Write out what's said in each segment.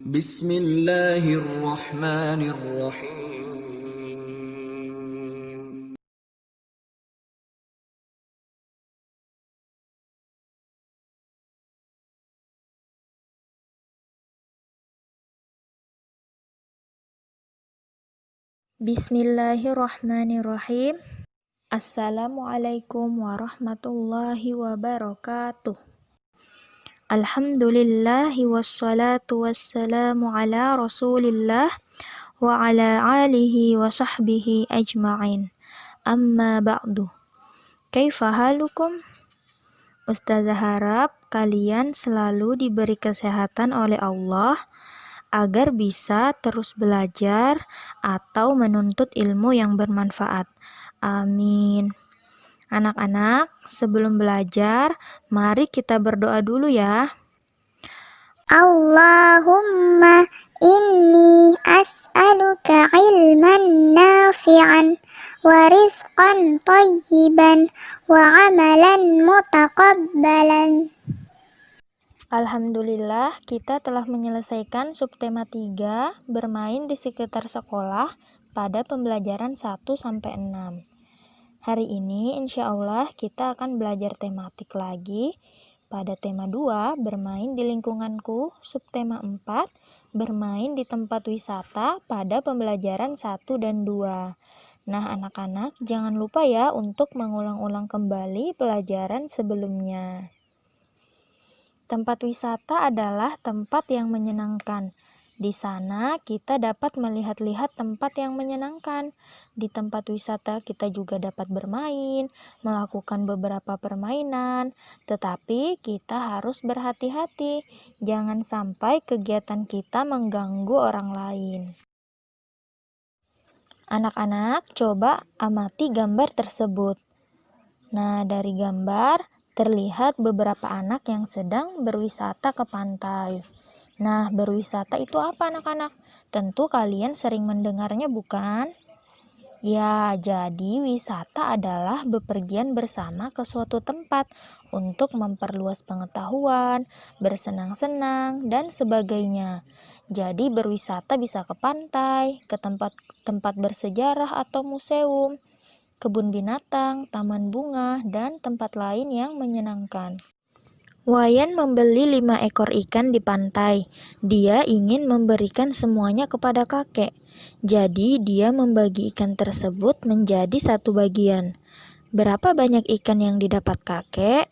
Bismillahirrahmanirrahim. Bismillahirrahmanirrahim. Assalamualaikum warahmatullahi wabarakatuh. Alhamdulillahi wassalatu wassalamu ala rasulillah wa ala alihi wa sahbihi ajma'in. Amma ba'du. Kaifa halukum? Ustazah harap kalian selalu diberi kesehatan oleh Allah agar bisa terus belajar atau menuntut ilmu yang bermanfaat. Amin. Anak-anak, sebelum belajar, mari kita berdoa dulu ya. Allahumma inni as'aluka ilman nafi'an wa rizqan tayyiban wa amalan mutaqabbalan. Alhamdulillah, kita telah menyelesaikan subtema 3, bermain di sekitar sekolah pada pembelajaran 1-6. Hari ini insya Allah kita akan belajar tematik lagi pada tema 2, bermain di lingkunganku, subtema 4, bermain di tempat wisata pada pembelajaran 1 dan 2. Nah anak-anak, jangan lupa ya untuk mengulang-ulang kembali pelajaran sebelumnya. Tempat wisata adalah tempat yang menyenangkan. Di sana kita dapat melihat-lihat tempat yang menyenangkan. Di tempat wisata kita juga dapat bermain, melakukan beberapa permainan, tetapi kita harus berhati-hati. Jangan sampai kegiatan kita mengganggu orang lain. Anak-anak, coba amati gambar tersebut. Nah, dari gambar terlihat beberapa anak yang sedang berwisata ke pantai. Nah, berwisata itu apa anak-anak? Tentu kalian sering mendengarnya bukan? Ya, jadi wisata adalah bepergian bersama ke suatu tempat untuk memperluas pengetahuan, bersenang-senang, dan sebagainya. Jadi berwisata bisa ke pantai, ke tempat bersejarah atau museum, kebun binatang, taman bunga, dan tempat lain yang menyenangkan. Wayan membeli 5 ekor ikan di pantai. Dia ingin memberikan semuanya kepada kakek. Jadi dia membagi ikan tersebut menjadi 1 bagian. Berapa banyak ikan yang didapat kakek?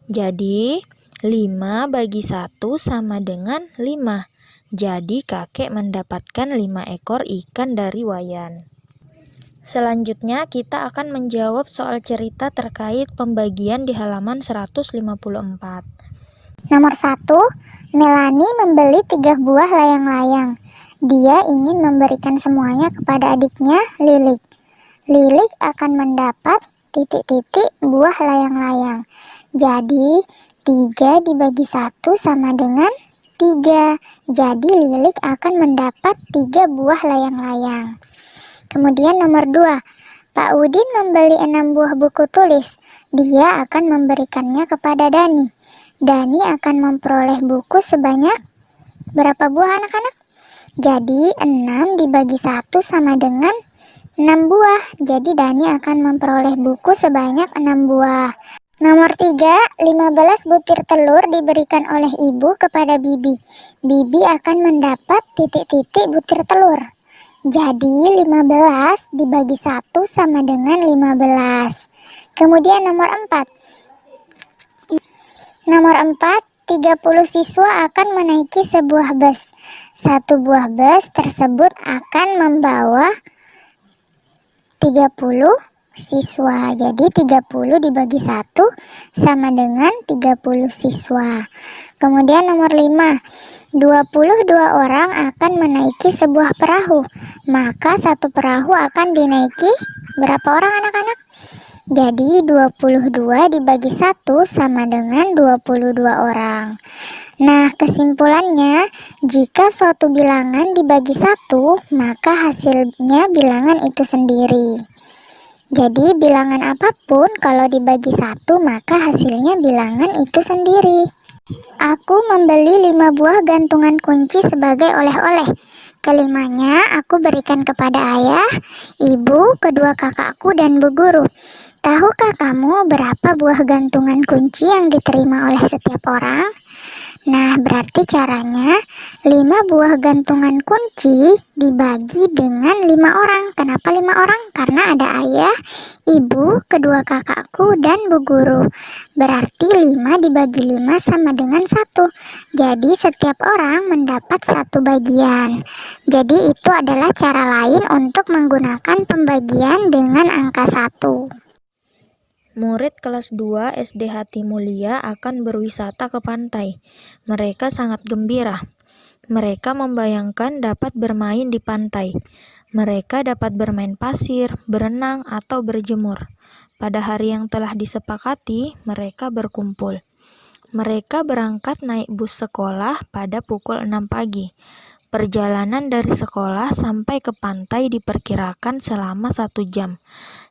Jadi 5 bagi 1 sama dengan 5. Jadi kakek mendapatkan 5 ekor ikan dari Wayan. Selanjutnya kita akan menjawab soal cerita terkait pembagian di halaman 154. Nomor 1, Melanie membeli 3 buah layang-layang. Dia ingin memberikan semuanya kepada adiknya, Lilik. Lilik akan mendapat titik-titik buah layang-layang. Jadi 3 dibagi 1 sama dengan 3. Jadi Lilik akan mendapat 3 buah layang-layang. Kemudian nomor 2, Pak Udin membeli 6 buah buku tulis. Dia akan memberikannya kepada Dani. Dani akan memperoleh buku sebanyak berapa buah anak-anak? Jadi 6 dibagi 1 sama dengan 6 buah. Jadi Dani akan memperoleh buku sebanyak 6 buah. Nomor 3, 15 butir telur diberikan oleh ibu kepada Bibi. Bibi akan mendapat titik-titik butir telur. Jadi 15 dibagi 1 sama dengan 15. Kemudian nomor 4. Nomor 4, 30 siswa akan menaiki sebuah bus. Satu buah bus tersebut akan membawa 30 siswa. Jadi 30 dibagi 1 sama dengan 30 siswa. Kemudian nomor 5. 22 orang akan menaiki sebuah perahu. Maka satu perahu akan dinaiki berapa orang anak-anak? Jadi 22 dibagi 1 sama dengan 22 orang. Nah, kesimpulannya, jika suatu bilangan dibagi 1, maka hasilnya bilangan itu sendiri. Jadi bilangan apapun kalau dibagi 1, maka hasilnya bilangan itu sendiri. Aku membeli 5 buah gantungan kunci sebagai oleh-oleh. Kelimanya aku berikan kepada ayah, ibu, kedua kakakku, dan bu guru. Tahukah kamu berapa buah gantungan kunci yang diterima oleh setiap orang? Nah, berarti caranya 5 buah gantungan kunci dibagi dengan 5 orang. Kenapa 5 orang? Karena ada ayah, ibu, kedua kakakku, dan bu guru. Berarti 5 dibagi 5 sama dengan 1. Jadi setiap orang mendapat 1 bagian. Jadi itu adalah cara lain untuk menggunakan pembagian dengan angka 1. Murid kelas 2 SD Hatimulia akan berwisata ke pantai. Mereka sangat gembira. Mereka membayangkan dapat bermain di pantai. Mereka dapat bermain pasir, berenang, atau berjemur. Pada hari yang telah disepakati, mereka berkumpul. Mereka berangkat naik bus sekolah pada pukul 6 pagi. Perjalanan dari sekolah sampai ke pantai diperkirakan selama 1 jam.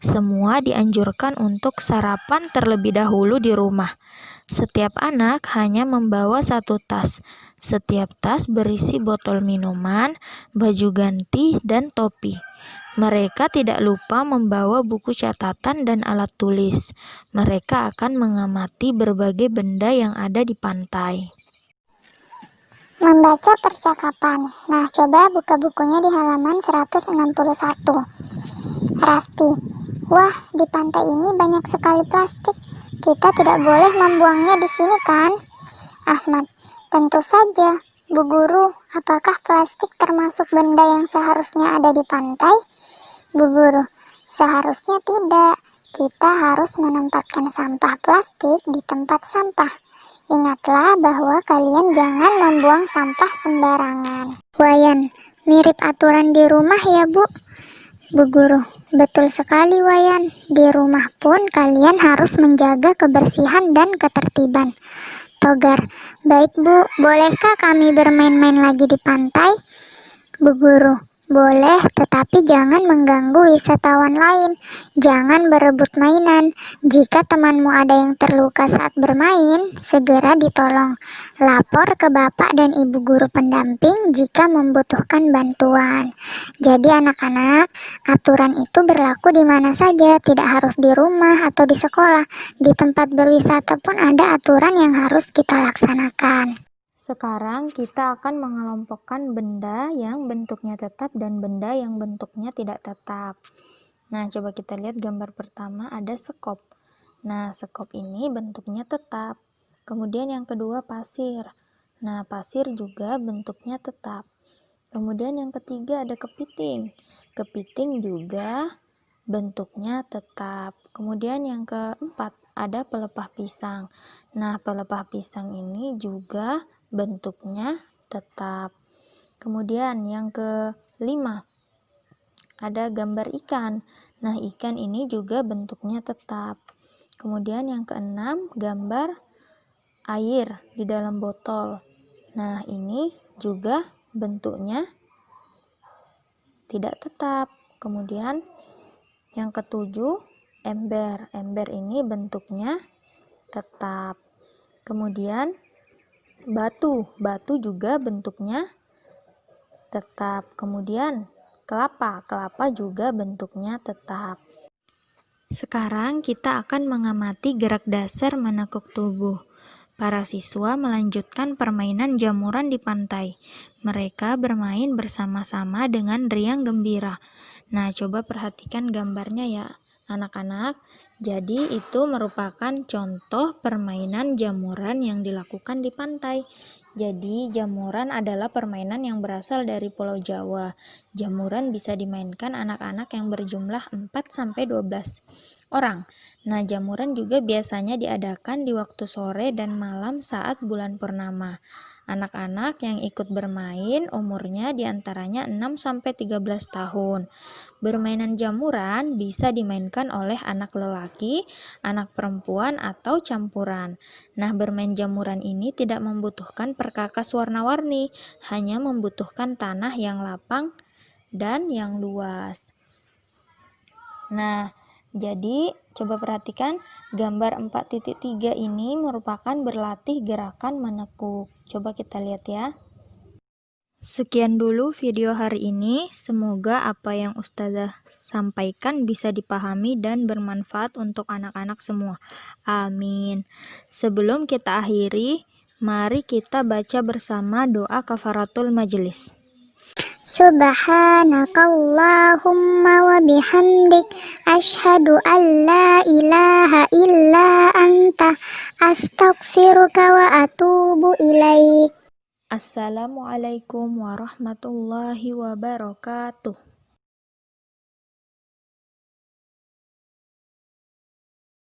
Semua dianjurkan untuk sarapan terlebih dahulu di rumah. Setiap anak hanya membawa 1 tas. Setiap tas berisi botol minuman, baju ganti, dan topi. Mereka tidak lupa membawa buku catatan dan alat tulis. Mereka akan mengamati berbagai benda yang ada di pantai. Membaca percakapan. Nah, coba buka bukunya di halaman 161. Rasti. Wah, di pantai ini banyak sekali plastik. Kita tidak boleh membuangnya di sini kan? Ahmad. Tentu saja. Bu Guru, apakah plastik termasuk benda yang seharusnya ada di pantai? Bu Guru. Seharusnya tidak. Kita harus menempatkan sampah plastik di tempat sampah. Ingatlah bahwa kalian jangan membuang sampah sembarangan. Wayan, mirip aturan di rumah ya, Bu? Bu Guru, betul sekali Wayan. Di rumah pun kalian harus menjaga kebersihan dan ketertiban. Togar, baik Bu, bolehkah kami bermain-main lagi di pantai? Bu Guru, boleh, tetapi jangan mengganggu wisatawan lain. Jangan berebut mainan. Jika temanmu ada yang terluka saat bermain, segera ditolong. Lapor ke bapak dan ibu guru pendamping jika membutuhkan bantuan. Jadi anak-anak, aturan itu berlaku di mana saja, tidak harus di rumah atau di sekolah. Di tempat berwisata pun ada aturan yang harus kita laksanakan. Sekarang kita akan mengelompokkan benda yang bentuknya tetap dan benda yang bentuknya tidak tetap. Nah, coba kita lihat gambar pertama, ada sekop. Nah, sekop ini bentuknya tetap. Kemudian yang kedua, pasir. Nah, pasir juga bentuknya tetap. Kemudian yang ketiga ada kepiting. Kepiting juga bentuknya tetap. Kemudian yang keempat ada pelepah pisang. Nah, pelepah pisang ini juga bentuknya tetap. Kemudian yang kelima ada gambar ikan. Nah, ikan ini juga bentuknya tetap. Kemudian yang keenam gambar air di dalam botol. Nah, ini juga bentuknya tidak tetap. Kemudian yang ketujuh ember. Ember ini bentuknya tetap. Kemudian batu. Batu juga bentuknya tetap. Kemudian kelapa. Kelapa juga bentuknya tetap. Sekarang kita akan mengamati gerak dasar menekuk tubuh. Para siswa melanjutkan permainan jamuran di pantai. Mereka bermain bersama-sama dengan riang gembira. Nah, coba perhatikan gambarnya ya, anak-anak. Jadi itu merupakan contoh permainan jamuran yang dilakukan di pantai. Jadi jamuran adalah permainan yang berasal dari Pulau Jawa. Jamuran bisa dimainkan anak-anak yang berjumlah 4-12 orang. Nah, jamuran juga biasanya diadakan di waktu sore dan malam saat bulan purnama. Anak-anak yang ikut bermain umurnya diantaranya 6-13 tahun. Bermainan jamuran bisa dimainkan oleh anak lelaki, anak perempuan, atau campuran. Nah, bermain jamuran ini tidak membutuhkan perkakas warna-warni, hanya membutuhkan tanah yang lapang dan yang luas. Nah, Jadi, coba perhatikan gambar 4.3 ini merupakan berlatih gerakan menekuk. Coba kita lihat ya. Sekian dulu video hari ini. Semoga apa yang Ustazah sampaikan bisa dipahami dan bermanfaat untuk anak-anak semua. Amin. Sebelum kita akhiri, mari kita baca bersama doa kafaratul majelis. Subhanakallahumma wa bihamdik asyhadu an la ilaha illa anta astaghfiruka wa atubu ilaik. Assalamualaikum warahmatullahi wabarakatuh.